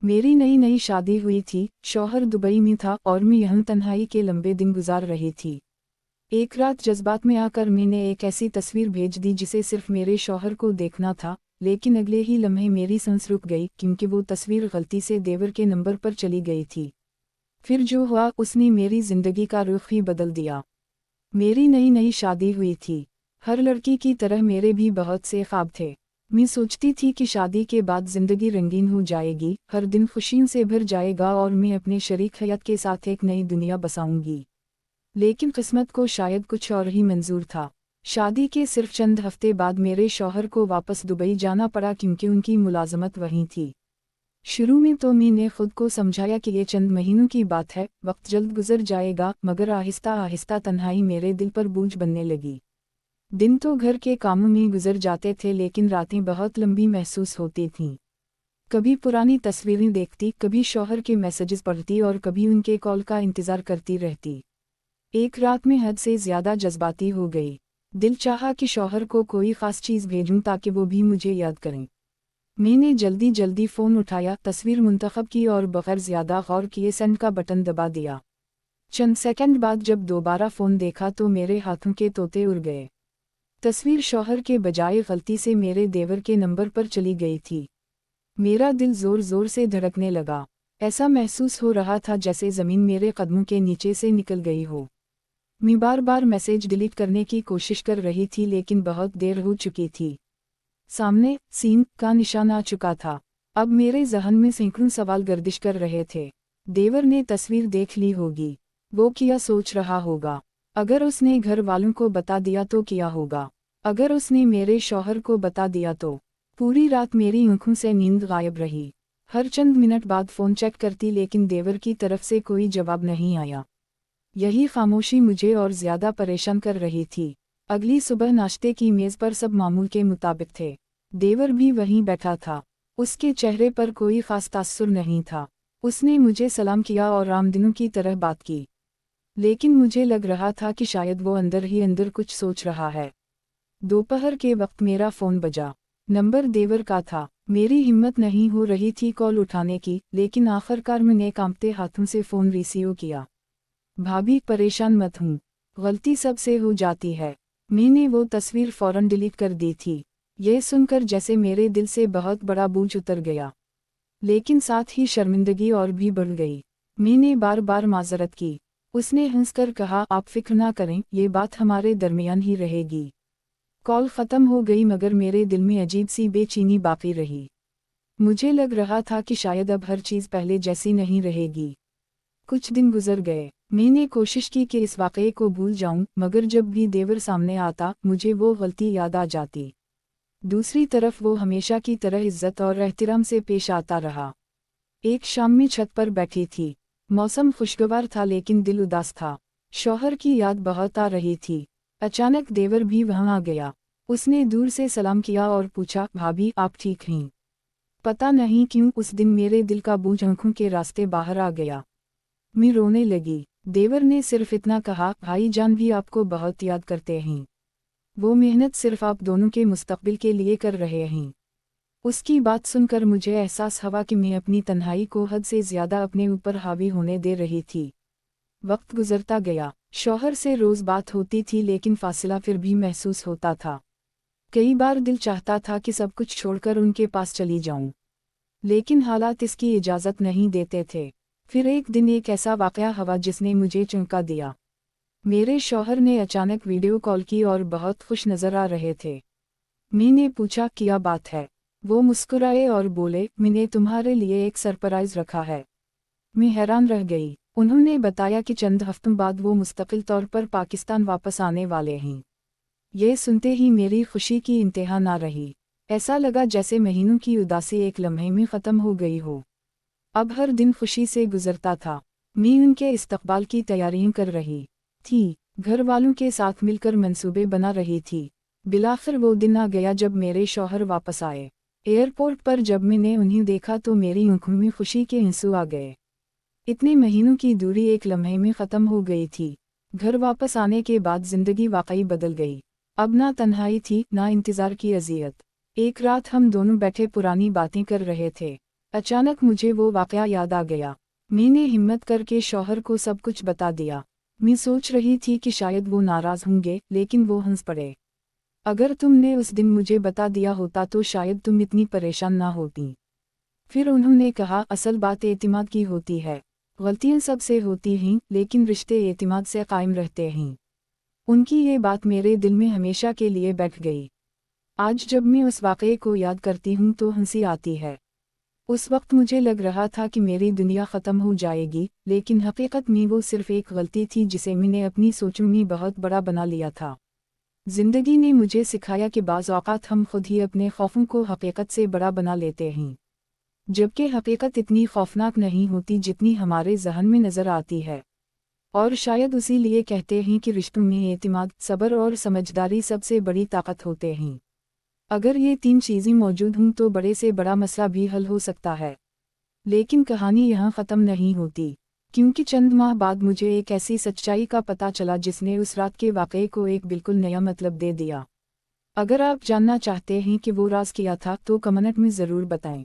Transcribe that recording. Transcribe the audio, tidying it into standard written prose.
मेरी नई नई शादी हुई थी, शौहर दुबई में था और मैं यहाँ तन्हाई के लंबे दिन गुजार रही थी। एक रात जज्बात में आकर मैंने एक ऐसी तस्वीर भेज दी जिसे सिर्फ मेरे शौहर को देखना था, लेकिन अगले ही लम्हे मेरी सांस रुक गई क्योंकि वो तस्वीर गलती से देवर के नंबर पर चली गई थी। फिर जो हुआ उसने मेरी जिंदगी का रुख ही बदल दिया। मेरी नई नई शादी हुई थी। हर लड़की की तरह मेरे भी बहुत से ख्वाब थे। मैं सोचती थी कि शादी के बाद जिंदगी रंगीन हो जाएगी, हर दिन खुशियों से भर जाएगा और मैं अपने शरीक हयात के साथ एक नई दुनिया बसाऊंगी। लेकिन किस्मत को शायद कुछ और ही मंजूर था। शादी के सिर्फ चंद हफ्ते बाद मेरे शौहर को वापस दुबई जाना पड़ा क्योंकि उनकी मुलाजमत वहीं थी। शुरू में तो मैंने खुद को समझाया कि ये चंद महीनों की बात है, वक्त जल्द गुजर जाएगा, मगर आहिस्ता आहिस्ता तन्हाई मेरे दिल पर बोझ बनने लगी। दिन तो घर के कामों में गुजर जाते थे लेकिन रातें बहुत लंबी महसूस होती थीं। कभी पुरानी तस्वीरें देखती, कभी शौहर के मैसेजेस पढ़ती और कभी उनके कॉल का इंतज़ार करती रहती। एक रात में हद से ज़्यादा जज्बाती हो गई। दिल चाहा कि शौहर को कोई ख़ास चीज़ भेजूं ताकि वो भी मुझे याद करें। मैंने जल्दी जल्दी फ़ोन उठाया, तस्वीर मुंतखब की और बग़ैर ज़्यादा गौर किए सेंड का बटन दबा दिया। चंद सेकंड बाद जब दोबारा फ़ोन देखा तो मेरे हाथों के तोते उड़ गए। तस्वीर शौहर के बजाय गलती से मेरे देवर के नंबर पर चली गई थी। मेरा दिल ज़ोर ज़ोर से धड़कने लगा। ऐसा महसूस हो रहा था जैसे ज़मीन मेरे कदमों के नीचे से निकल गई हो। मैं बार बार मैसेज डिलीट करने की कोशिश कर रही थी लेकिन बहुत देर हो चुकी थी। सामने सीन का निशान आ चुका था। अब मेरे ज़हन में सैकड़ों सवाल गर्दिश कर रहे थे। देवर ने तस्वीर देख ली होगी। वो क्या सोच रहा होगा? अगर उसने घर वालों को बता दिया तो क्या होगा? अगर उसने मेरे शौहर को बता दिया तो? पूरी रात मेरी आँखों से नींद गायब रही। हर चंद मिनट बाद फ़ोन चेक करती लेकिन देवर की तरफ से कोई जवाब नहीं आया। यही खामोशी मुझे और ज़्यादा परेशान कर रही थी। अगली सुबह नाश्ते की मेज़ पर सब मामूल के मुताबिक थे। देवर भी वहीं बैठा था। उसके चेहरे पर कोई ख़ास तासुर नहीं था। उसने मुझे सलाम किया और आम दिनों की तरह बात की। लेकिन मुझे लग रहा था कि शायद वो अंदर ही अंदर कुछ सोच रहा है। दोपहर के वक्त मेरा फ़ोन बजा। नंबर देवर का था। मेरी हिम्मत नहीं हो रही थी कॉल उठाने की, लेकिन आखिरकार मैंने कांपते हाथों से फ़ोन रिसीव किया। भाभी परेशान मत हूँ, गलती सबसे हो जाती है। मैंने वो तस्वीर फ़ौरन डिलीट कर दी थी। ये सुनकर जैसे मेरे दिल से बहुत बड़ा बोझ उतर गया, लेकिन साथ ही शर्मिंदगी और भी बढ़ गई। मैंने बार बार माजरत की। उसने हंसकर कहा, आप फिक्र ना करें, ये बात हमारे दरमियान ही रहेगी। कॉल ख़त्म हो गई मगर मेरे दिल में अजीब सी बेचैनी बाकी रही। मुझे लग रहा था कि शायद अब हर चीज़ पहले जैसी नहीं रहेगी। कुछ दिन गुजर गए। मैंने कोशिश की कि इस वाक़ये को भूल जाऊं, मगर जब भी देवर सामने आता मुझे वो गलती याद आ जाती। दूसरी तरफ वो हमेशा की तरह इज्जत और एहतराम से पेश आता रहा। एक शाम में छत पर बैठी थी। मौसम खुशगवार था लेकिन दिल उदास था। शौहर की याद बहुत आ रही थी। अचानक देवर भी वहाँ आ गया। उसने दूर से सलाम किया और पूछा, भाभी आप ठीक हैं? पता नहीं क्यों उस दिन मेरे दिल का बोझ आंखों के रास्ते बाहर आ गया। मैं रोने लगी। देवर ने सिर्फ इतना कहा, भाई जान भी आपको बहुत याद करते हैं। वो मेहनत सिर्फ आप दोनों के मुस्तकबिल के लिए कर रहे हैं। उसकी बात सुनकर मुझे एहसास हुआ कि मैं अपनी तन्हाई को हद से ज़्यादा अपने ऊपर हावी होने दे रही थी। वक्त गुजरता गया। शौहर से रोज़ बात होती थी लेकिन फासला फिर भी महसूस होता था। कई बार दिल चाहता था कि सब कुछ छोड़कर उनके पास चली जाऊं, लेकिन हालात इसकी इजाज़त नहीं देते थे। फिर एक दिन एक ऐसा वाक़या हुआ जिसने मुझे चौंका दिया। मेरे शौहर ने अचानक वीडियो कॉल की और बहुत खुश नज़र आ रहे थे। मैंने पूछा, क्या बात है? वो मुस्कुराए और बोले, मैंने तुम्हारे लिए एक सरप्राइज़ रखा है। मैं हैरान रह गई। उन्होंने बताया कि चंद हफ्तों बाद वो मुस्तकिल तौर पर पाकिस्तान वापस आने वाले हैं। ये सुनते ही मेरी खुशी की इंतहा ना रही। ऐसा लगा जैसे महीनों की उदासी एक लम्हे में ख़त्म हो गई हो। अब हर दिन खुशी से गुजरता था। मैं उनके इस्तकबाल की तैयारियां कर रही थी, घर वालों के साथ मिलकर मंसूबे बना रही थी। बिलाखिर वो दिन आ गया जब मेरे शौहर वापस आए। एयरपोर्ट पर जब मैंने उन्हें देखा तो मेरी आंखों में खुशी के आंसू आ गए। इतने महीनों की दूरी एक लम्हे में ख़त्म हो गई थी। घर वापस आने के बाद ज़िंदगी वाकई बदल गई। अब ना तन्हाई थी, ना इंतज़ार की अज़ियत। एक रात हम दोनों बैठे पुरानी बातें कर रहे थे। अचानक मुझे वो वाक़या याद आ गया। मैंने हिम्मत करके शौहर को सब कुछ बता दिया। मैं सोच रही थी कि शायद वो नाराज़ होंगे, लेकिन वो हंस पड़े। अगर तुमने उस दिन मुझे बता दिया होता तो शायद तुम इतनी परेशान ना होती। फिर उन्होंने कहा, असल बात एतिमाद की होती है। गलतियां सबसे होती हैं, लेकिन रिश्ते एतिमाद से कायम रहते हैं। उनकी ये बात मेरे दिल में हमेशा के लिए बैठ गई। आज जब मैं उस वाक़ये को याद करती हूँ तो हंसी आती है। उस वक्त मुझे लग रहा था कि मेरी दुनिया ख़त्म हो जाएगी, लेकिन हकीकत में वो सिर्फ़ एक गलती थी जिसे मैंने अपनी सोचों में बहुत बड़ा बना लिया था। ज़िंदगी ने मुझे सिखाया कि बाज़ औक़ात हम खुद ही अपने खौफों को हकीकत से बड़ा बना लेते हैं, जबकि हकीकत इतनी खौफनाक नहीं होती जितनी हमारे ज़हन में नज़र आती है। और शायद उसी लिए कहते हैं कि रिश्तों में एतिमाद, सब्र और समझदारी सबसे बड़ी ताकत होते हैं। अगर ये 3 चीज़ें मौजूद हों तो बड़े से बड़ा मसला भी हल हो सकता है। लेकिन कहानी यहाँ ख़त्म नहीं होती, क्योंकि चंद माह बाद मुझे एक ऐसी सच्चाई का पता चला जिसने उस रात के वाक़ये को एक बिल्कुल नया मतलब दे दिया। अगर आप जानना चाहते हैं कि वो राज क्या था तो कमेंट में ज़रूर बताएं।